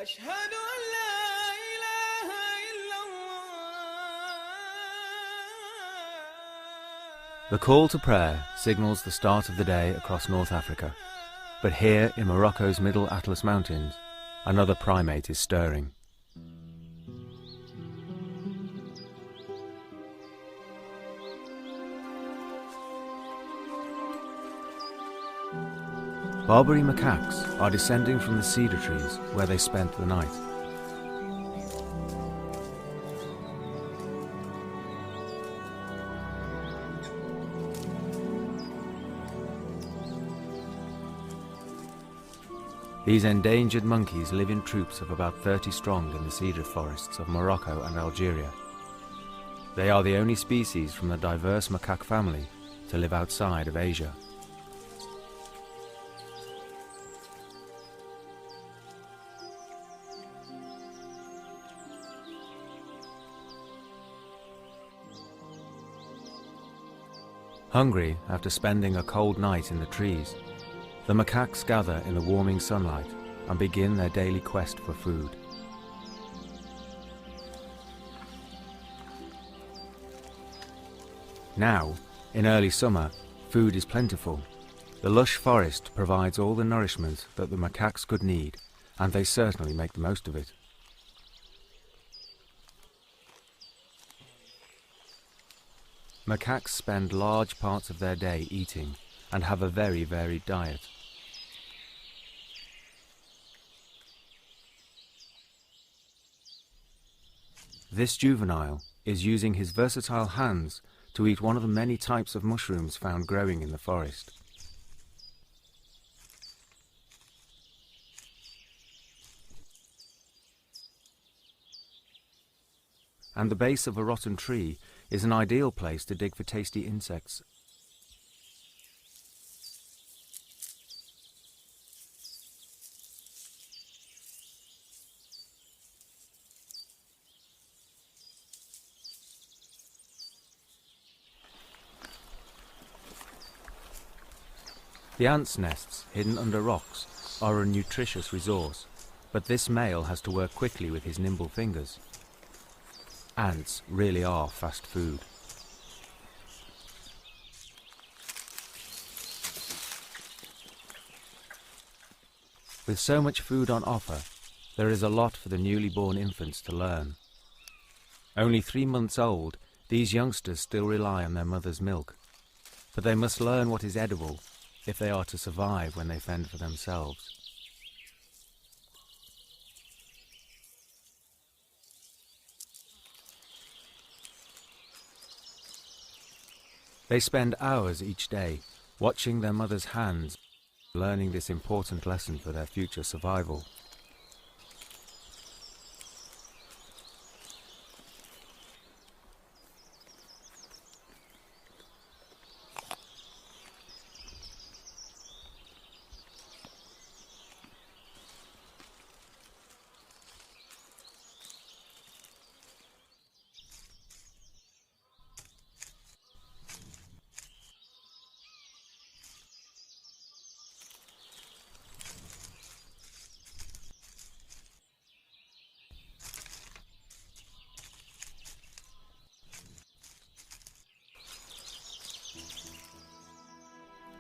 أشهد أن لا إله إلا الله. The call to prayer signals the start of the day across North Africa. But here in Morocco's Middle Atlas Mountains, another primate is stirring. Barbary macaques are descending from the cedar trees where they spent the night. These endangered monkeys live in troops of about 30 strong in the cedar forests of Morocco and Algeria. They are the only species from the diverse macaque family to live outside of Asia. Hungry after spending a cold night in the trees, the macaques gather in the warming sunlight and begin their daily quest for food. Now, in early summer, food is plentiful. The lush forest provides all the nourishment that the macaques could need, and they certainly make the most of it. Macaques spend large parts of their day eating and have a very varied diet. This juvenile is using his versatile hands to eat one of the many types of mushrooms found growing in the forest. And the base of a rotten tree is an ideal place to dig for tasty insects. The ants' nests, hidden under rocks, are a nutritious resource, but this male has to work quickly with his nimble fingers. Ants really are fast food. With so much food on offer, there is a lot for the newly born infants to learn. Only 3 months old, these youngsters still rely on their mother's milk, but they must learn what is edible if they are to survive when they fend for themselves. They spend hours each day watching their mother's hands, learning this important lesson for their future survival.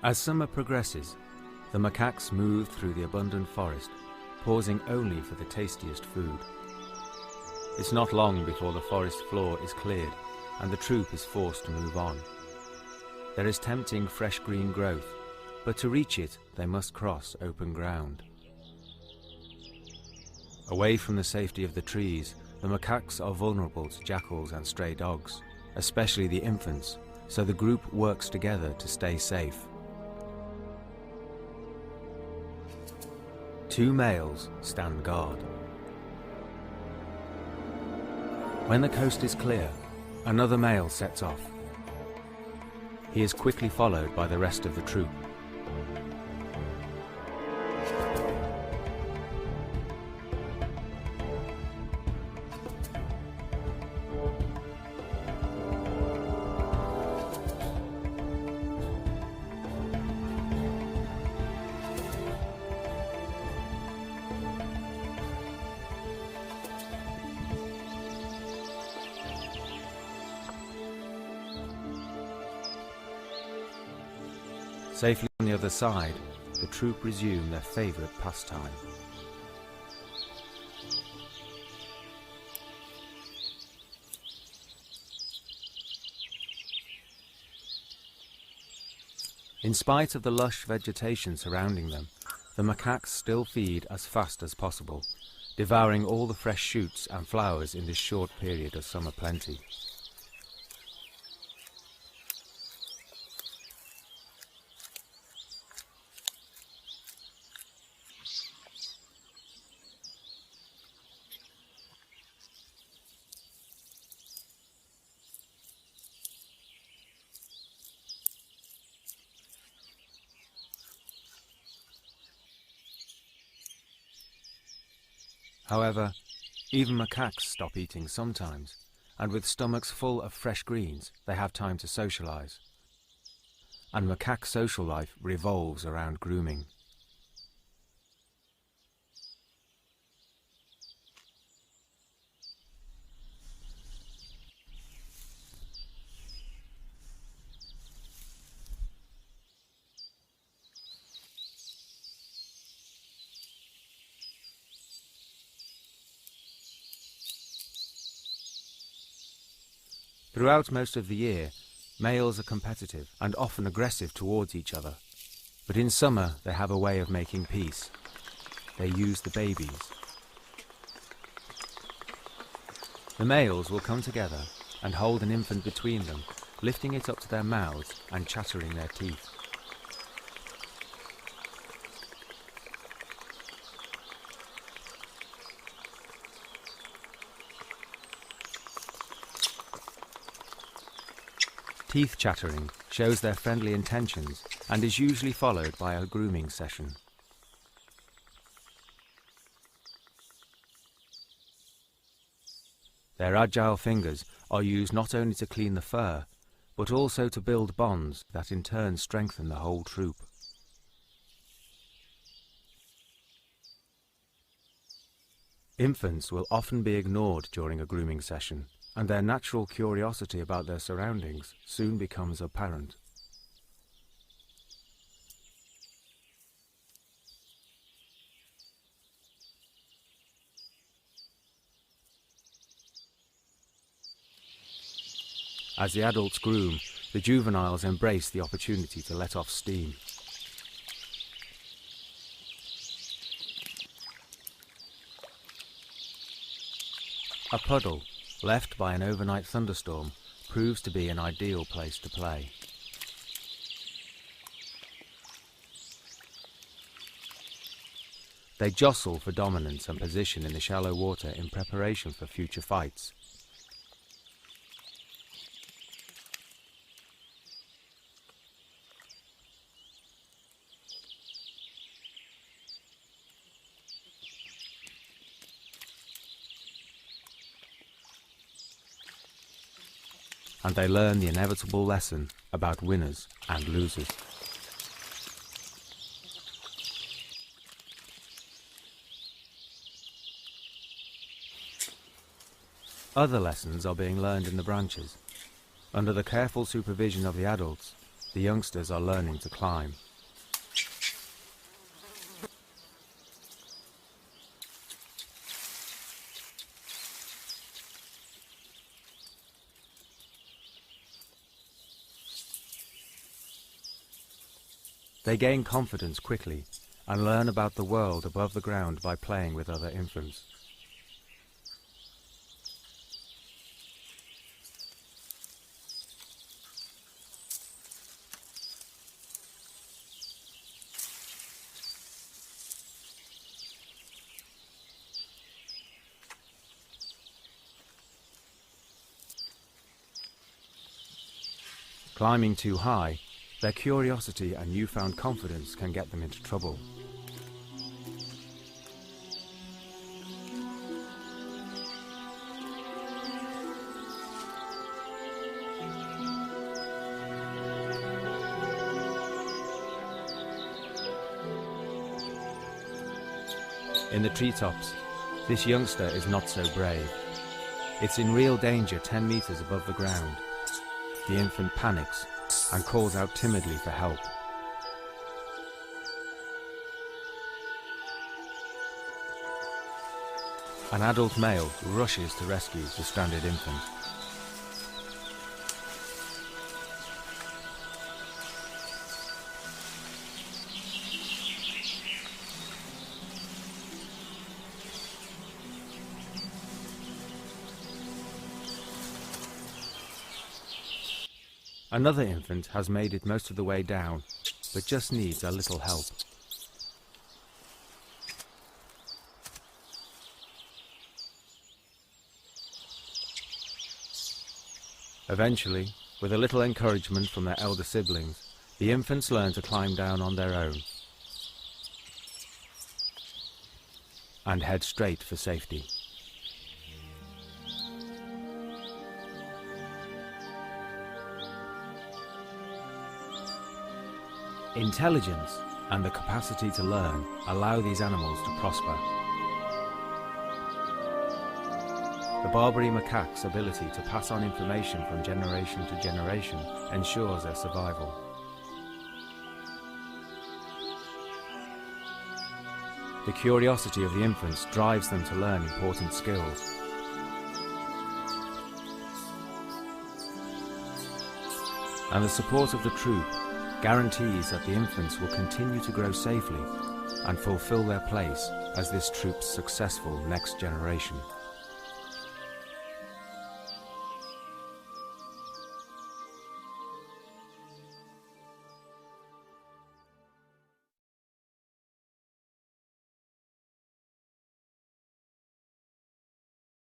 As summer progresses, the macaques move through the abundant forest, pausing only for the tastiest food. It's not long before the forest floor is cleared and the troop is forced to move on. There is tempting fresh green growth, but to reach it they must cross open ground. Away from the safety of the trees, the macaques are vulnerable to jackals and stray dogs, especially the infants, so the group works together to stay safe. 2 males stand guard. When the coast is clear, another male sets off. He is quickly followed by the rest of the troop. Safely on the other side, the troop resume their favourite pastime. In spite of the lush vegetation surrounding them, the macaques still feed as fast as possible, devouring all the fresh shoots and flowers in this short period of summer plenty. However, even macaques stop eating sometimes, and with stomachs full of fresh greens, they have time to socialize. And macaque social life revolves around grooming. Throughout most of the year, males are competitive and often aggressive towards each other. But in summer, they have a way of making peace. They use the babies. The males will come together and hold an infant between them, lifting it up to their mouths and chattering their teeth. Teeth chattering shows their friendly intentions and is usually followed by a grooming session. Their agile fingers are used not only to clean the fur, but also to build bonds that in turn strengthen the whole troop. Infants will often be ignored during a grooming session, and their natural curiosity about their surroundings soon becomes apparent. As the adults groom, the juveniles embrace the opportunity to let off steam. A puddle, left by an overnight thunderstorm, proves to be an ideal place to play. They jostle for dominance and position in the shallow water in preparation for future fights. And they learn the inevitable lesson about winners and losers. Other lessons are being learned in the branches. Under the careful supervision of the adults, the youngsters are learning to climb. They gain confidence quickly and learn about the world above the ground by playing with other infants. Climbing too high, their curiosity and newfound confidence can get them into trouble. In the treetops, this youngster is not so brave. It's in real danger 10 meters above the ground. The infant panics and calls out timidly for help. An adult male rushes to rescue the stranded infant. Another infant has made it most of the way down, but just needs a little help. Eventually, with a little encouragement from their elder siblings, the infants learn to climb down on their own and head straight for safety. Intelligence and the capacity to learn allow these animals to prosper. The Barbary macaque's ability to pass on information from generation to generation ensures their survival. The curiosity of the infants drives them to learn important skills. And the support of the troop guarantees that the infants will continue to grow safely and fulfill their place as this troop's successful next generation.